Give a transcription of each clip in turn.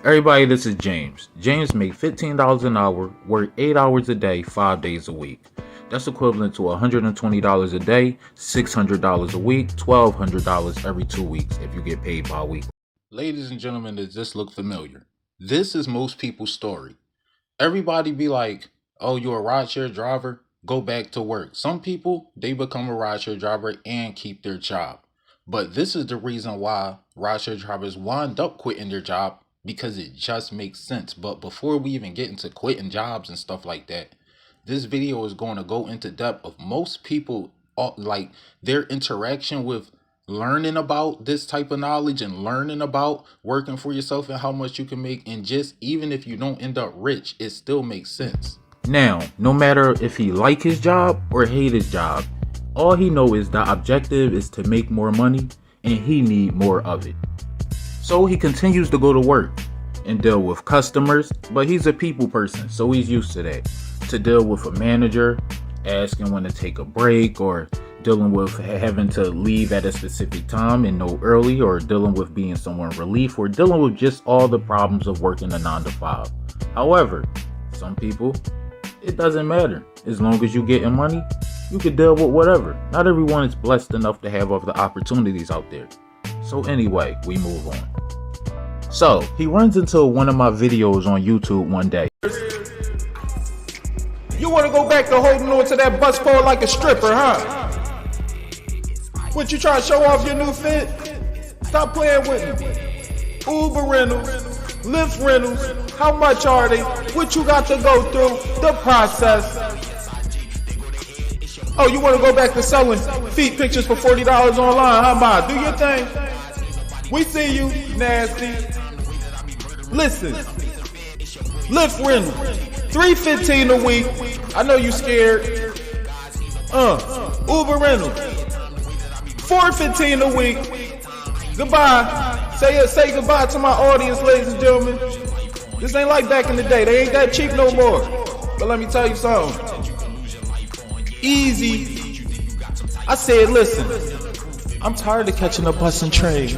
Everybody, this is James. James make $15 an hour, work 8 hours a day, 5 days a week. That's equivalent to $120 a day, $600 a week, $1,200 every 2 weeks if you get paid bi-weekly. Ladies and gentlemen, does this look familiar? This is most people's story. Everybody be like, oh, you're a rideshare driver? Go back to work. Some people, they become a rideshare driver and keep their job. But this is the reason why rideshare drivers wind up quitting their job, because it just makes sense. But before we even get into quitting jobs and stuff like that, this video is going to go into depth of most people, like their interaction with learning about this type of knowledge and learning about working for yourself and how much you can make. And just even if you don't end up rich, it still makes sense. Now, no matter if he like his job or hate his job, all he know is the objective is to make more money and he need more of it. So he continues to go to work and deal with customers, but he's a people person, so he's used to that. To deal with a manager, asking when to take a break, or dealing with having to leave at a specific time and no early, or dealing with being someone relief, or dealing with just all the problems of working a 9 to 5. However, some people, it doesn't matter. As long as you getting money, you can deal with whatever. Not everyone is blessed enough to have all the opportunities out there. So anyway, we move on. So he runs into one of my videos on YouTube one day. You want to go back to holding on to that bus pole like a stripper, huh? What, you trying to show off your new fit? Stop playing with me. Uber rentals, Lyft rentals, how much are they? What you got to go through? The process. Oh, you want to go back to selling feet pictures for $40 online, huh, Ma? Do your thing. We see you, nasty. Listen, Lyft rental, $315 a week. I know you scared. Uber rental, $415 a week. Goodbye. Say goodbye to my audience, ladies and gentlemen. This ain't like back in the day. They ain't that cheap no more. But let me tell you something. Easy. I said, listen, I'm tired of catching a bus and train.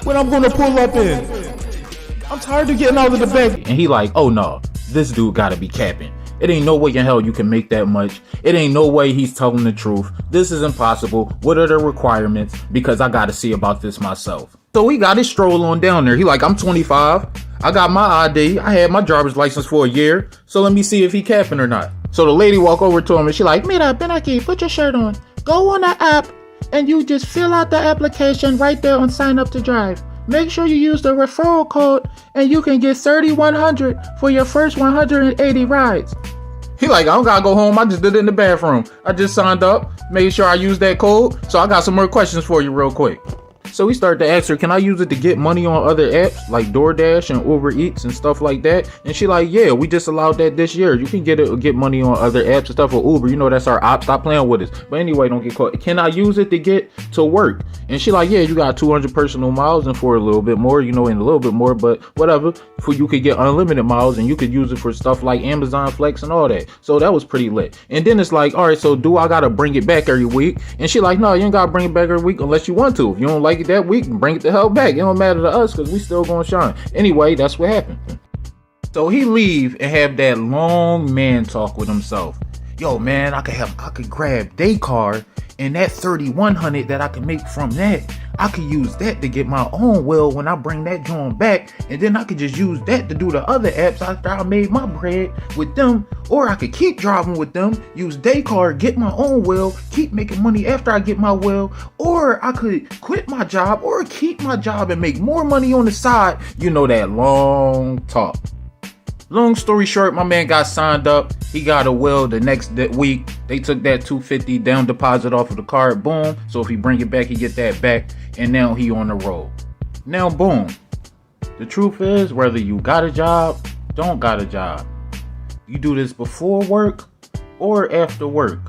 When I'm gonna pull up in, I'm tired of getting out of the bed. And he like, oh no, this dude gotta be capping. It ain't no way in hell you can make that much. It ain't no way he's telling the truth. This is impossible. What are the requirements? Because I gotta see about this myself. So he got his stroll on down there. He like, I'm 25. I got my ID. I had my driver's license for a year. So let me see if he capping or not. So the lady walk over to him and she like, Mira, ven aquí, put your shirt on. Go on the app and you just fill out the application right there on sign up to drive. Make sure you use the referral code and you can get $3,100 for your first 180 rides. He like, I don't gotta go home. I just did it in the bathroom. I just signed up, made sure I used that code. So I got some more questions for you real quick. So we started to ask her, can I use it to get money on other apps like DoorDash and Uber Eats and stuff like that? And she like, yeah, we just allowed that this year. You can get money on other apps and stuff for Uber. You know, that's our op. Stop playing with us. But anyway, don't get caught. Can I use it to get to work? And she like, yeah, you got 200 personal miles and for a little bit more, and a little bit more, but whatever. For you could get unlimited miles and you could use it for stuff like Amazon Flex and all that. So that was pretty lit. And then it's like, all right, so do I gotta bring it back every week? And she like, no, you ain't gotta bring it back every week unless you want to. If you don't like it that week, bring it the hell back. It don't matter to us because we still gonna shine. Anyway, that's what happened. So he leave and have that long man talk with himself. Yo, man, I could grab day car and that 3,100 that I can make from that, I could use that to get my own well when I bring that joint back, and then I could just use that to do the other apps after I made my bread with them, or I could keep driving with them, use day car, get my own well, keep making money after I get my well, or I could quit my job or keep my job and make more money on the side. You know, that long talk. Long story short, my man got signed up. He got a will the next week. They took that $250 down deposit off of the card. Boom. So if he bring it back, he get that back. And now he on the road. Now, boom. The truth is, whether you got a job, don't got a job, you do this before work or after work,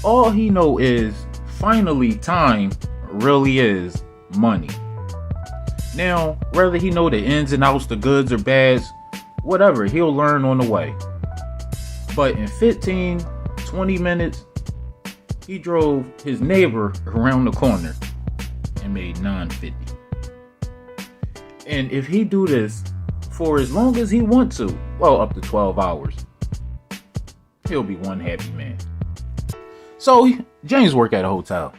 all he know is finally time really is money. Now, whether he know the ins and outs, the goods or bads, whatever, he'll learn on the way. But in 15, 20 minutes, he drove his neighbor around the corner and made $950. And if he do this for as long as he want to, well, up to 12 hours, he'll be one happy man. So James work at a hotel,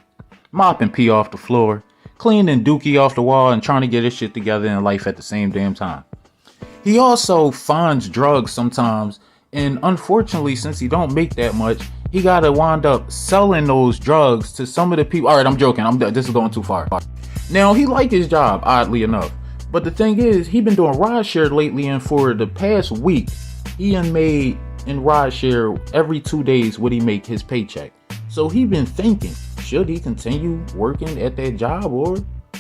mopping pee off the floor, cleaning dookie off the wall, and trying to get his shit together in life at the same damn time. He also finds drugs sometimes, and unfortunately, since he don't make that much, he gotta wind up selling those drugs to some of the people. All right, I'm joking. This is going too far. Now, he like his job, oddly enough. But the thing is, he been doing rideshare lately, and for the past week, he done made in rideshare every 2 days what he make his paycheck. So he been thinking, should he continue working at that job, or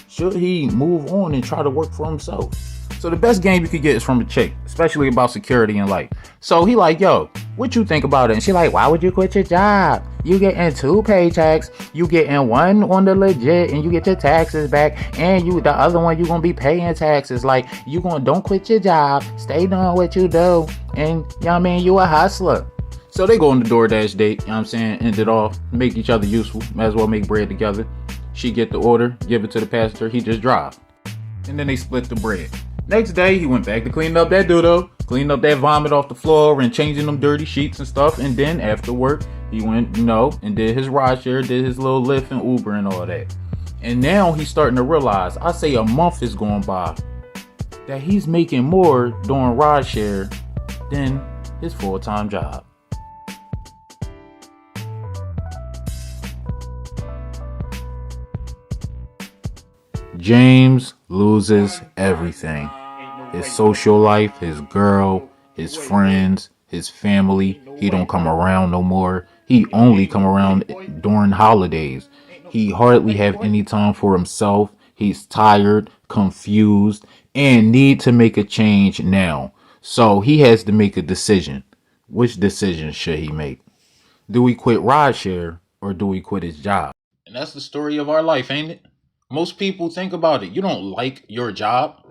should he move on and try to work for himself? So the best game you could get is from a chick, especially about security in life. So he like, yo, what you think about it? And she like, why would you quit your job? You getting 2 paychecks, you getting one on the legit, and you get your taxes back, and the other one you gonna be paying taxes. Like, don't quit your job, stay doing what you do, and you a hustler. So they go on the DoorDash date, I'm saying, end it off, make each other useful, might as well make bread together. She get the order, give it to the passenger, he just drive. And then they split the bread. Next day, he went back to cleaning up that doodle, cleaning up that vomit off the floor, and changing them dirty sheets and stuff. And then after work, he went, and did his rideshare, did his little Lyft and Uber and all that. And now he's starting to realize, I say a month is going by, that he's making more doing rideshare than his full-time job. James loses everything. His social life, his girl, his friends, his family. He don't come around no more. He only come around during holidays. He hardly have any time for himself. He's tired, confused, and need to make a change now. So he has to make a decision. Which decision should he make? Do we quit rideshare or do we quit his job? And that's the story of our life, ain't it? Most people, think about it. You don't like your job.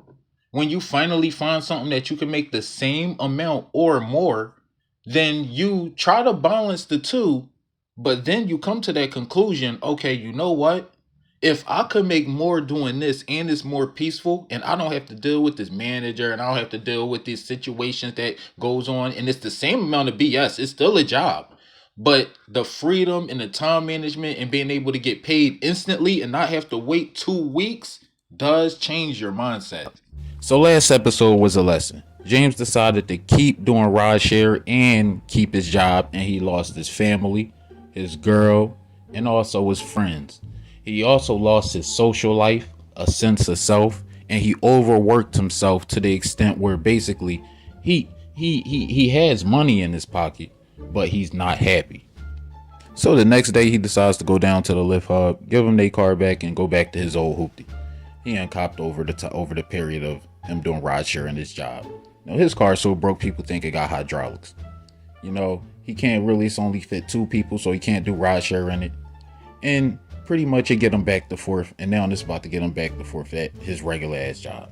When you finally find something that you can make the same amount or more, then you try to balance the two, but then you come to that conclusion, okay, you know what? If I could make more doing this and it's more peaceful, and I don't have to deal with this manager, and I don't have to deal with these situations that goes on, and it's the same amount of BS, it's still a job. But the freedom and the time management and being able to get paid instantly and not have to wait 2 weeks does change your mindset. So last episode was a lesson. James decided to keep doing rideshare and keep his job, and he lost his family, his girl, and also his friends. He also lost his social life, a sense of self, and he overworked himself to the extent where basically he has money in his pocket, but he's not happy. So the next day he decides to go down to the Lyft hub, give him their car back, and go back to his old hoopty. He ain't copped over the period of him doing rideshare in his job. Now his car so broke people think it got hydraulics. He can't really, it's only fit 2 people, so he can't do rideshare in it. And pretty much it get him back to forth, and now it's about to get him back to forth at his regular ass job.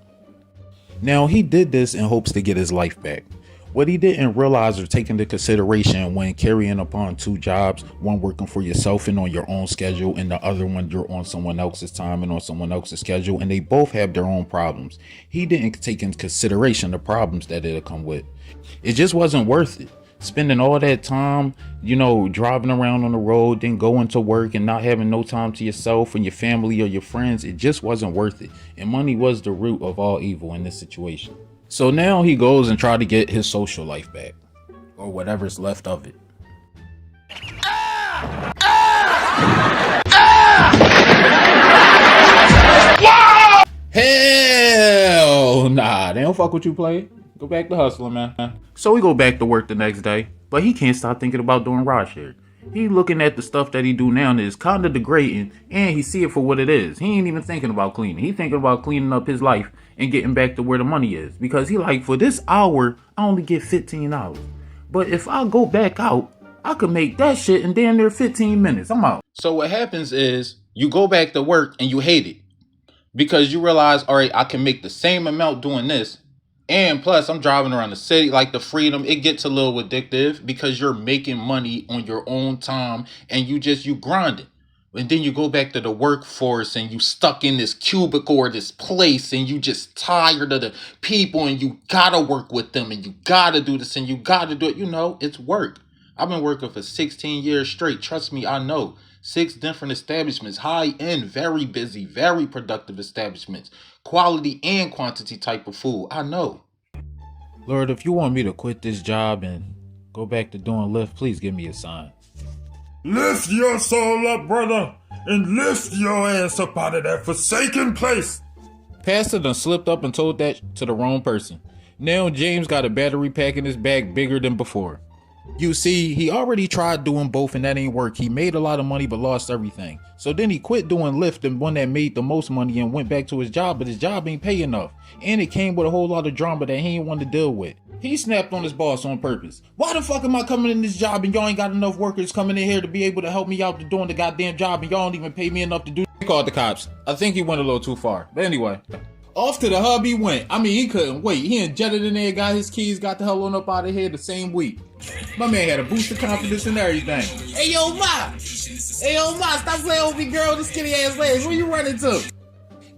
Now he did this in hopes to get his life back. What he didn't realize or take into consideration when carrying upon 2 jobs, one working for yourself and on your own schedule, and the other one you're on someone else's time and on someone else's schedule, and they both have their own problems. He didn't take into consideration the problems that it'll come with. It just wasn't worth it. Spending all that time, driving around on the road, then going to work and not having no time to yourself and your family or your friends, it just wasn't worth it. And money was the root of all evil in this situation. So now he goes and tries to get his social life back, or whatever's left of it. Hell nah, they don't fuck with you, player. Go back to hustling, man. So we go back to work the next day, but he can't stop thinking about doing rideshare. He looking at the stuff that he do now and it's kind of degrading, and he see it for what it is. He ain't even thinking about cleaning. He thinking about cleaning up his life and getting back to where the money is. Because he like, for this hour, I only get $15. But if I go back out, I could make that shit in damn near 15 minutes. I'm out. So what happens is you go back to work and you hate it. Because you realize, all right, I can make the same amount doing this. And plus, I'm driving around the city, like the freedom, it gets a little addictive because you're making money on your own time and you grinding. And then you go back to the workforce and you stuck in this cubicle or this place and you just tired of the people and you gotta work with them and you gotta do this and you gotta do it. It's work. I've been working for 16 years straight. Trust me, I know. 6 different establishments, high end, very busy, very productive establishments, quality and quantity type of food. I know. Lord, if you want me to quit this job and go back to doing Lyft, please give me a sign. Lift your soul up, brother, and lift your ass up out of that forsaken place. Pastor done slipped up and told that to the wrong person. Now James got a battery pack in his bag bigger than before. You see, he already tried doing both and that ain't work. He made a lot of money but lost everything. So then he quit doing Lyft, the one that made the most money, and went back to his job, but his job ain't pay enough. And it came with a whole lot of drama that he ain't want to deal with. He snapped on his boss on purpose. Why the fuck am I coming in this job and y'all ain't got enough workers coming in here to be able to help me out to doing the goddamn job and y'all don't even pay me enough to do? He called the cops. I think he went a little too far. But anyway, off to the hub he went. I mean, he couldn't wait. He jetted in there, got his keys, got the hell on up out of here the same week. My man had a boost of confidence and everything. Hey yo, Ma! Stop playing with me, girl. This skinny ass legs. Where you running to?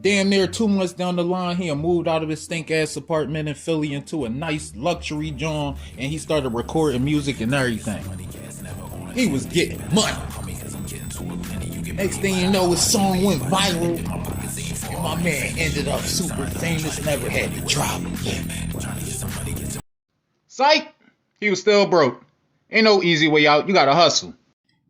Damn near 2 months down the line, he had moved out of his stink ass apartment in Philly into a nice luxury joint, and he started recording music and everything. He was getting money. Next thing you know, his song went viral, and my man ended up super famous, never had to drop again. Psych! He was still broke. Ain't no easy way out, you gotta hustle.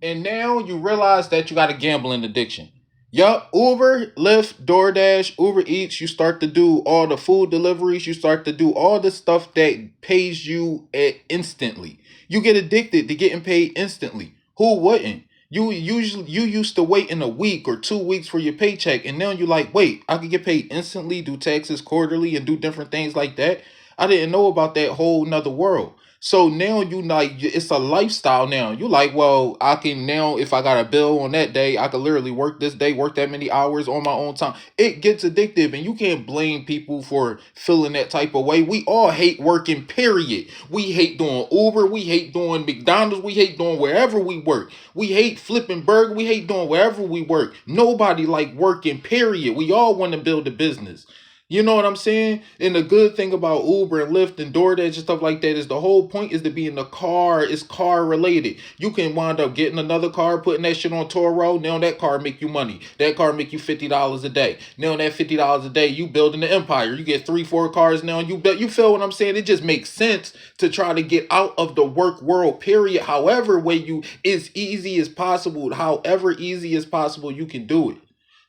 And now you realize that you got a gambling addiction. Yup, Uber, Lyft, DoorDash, Uber Eats, you start to do all the food deliveries, you start to do all the stuff that pays you instantly. You get addicted to getting paid instantly. Who wouldn't? You used to wait in a week or 2 weeks for your paycheck, and now you're like, wait, I could get paid instantly, do taxes quarterly, and do different things like that. I didn't know about that whole nother world. So now you like, it's a lifestyle now. You like, well, I can now, if I got a bill on that day, I can literally work this day, work that many hours on my own time. It gets addictive, and you can't blame people for feeling that type of way. We all hate working, period. We hate doing Uber. We hate doing McDonald's. We hate doing wherever we work. We hate flipping burger. We hate doing wherever we work. Nobody like working, period. We all want to build a business. You know what I'm saying? And the good thing about Uber and Lyft and DoorDash and stuff like that is the whole point is to be in the car. It's car related. You can wind up getting another car, putting that shit on Toro. Now that car make you money. That car make you $50 a day. Now that $50 a day, you building an empire. You get 3-4 cars now. You feel what I'm saying? It just makes sense to try to get out of the work world, period. However way you, as easy as possible, however easy as possible, you can do it.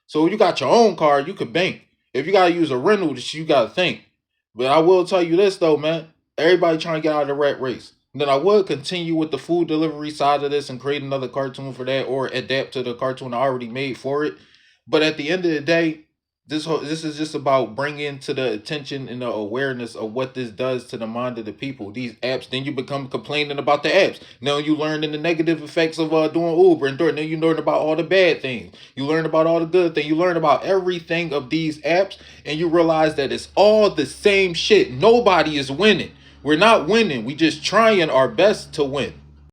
So you got your own car, you could bank. If you gotta use a rental, you gotta think. But I will tell you this though, man. Everybody trying to get out of the rat race. Then I would continue with the food delivery side of this and create another cartoon for that, or adapt to the cartoon I already made for it. But at the end of the day, this is just about bringing to the attention and the awareness of what this does to the mind of the people. These apps, then you become complaining about the apps. Now you learn the negative effects of doing Uber and DoorDash. Then you learn about all the bad things. You learn about all the good things. You learn about everything of these apps, and you realize that it's all the same shit. Nobody is winning. We're not winning. We just trying our best to win.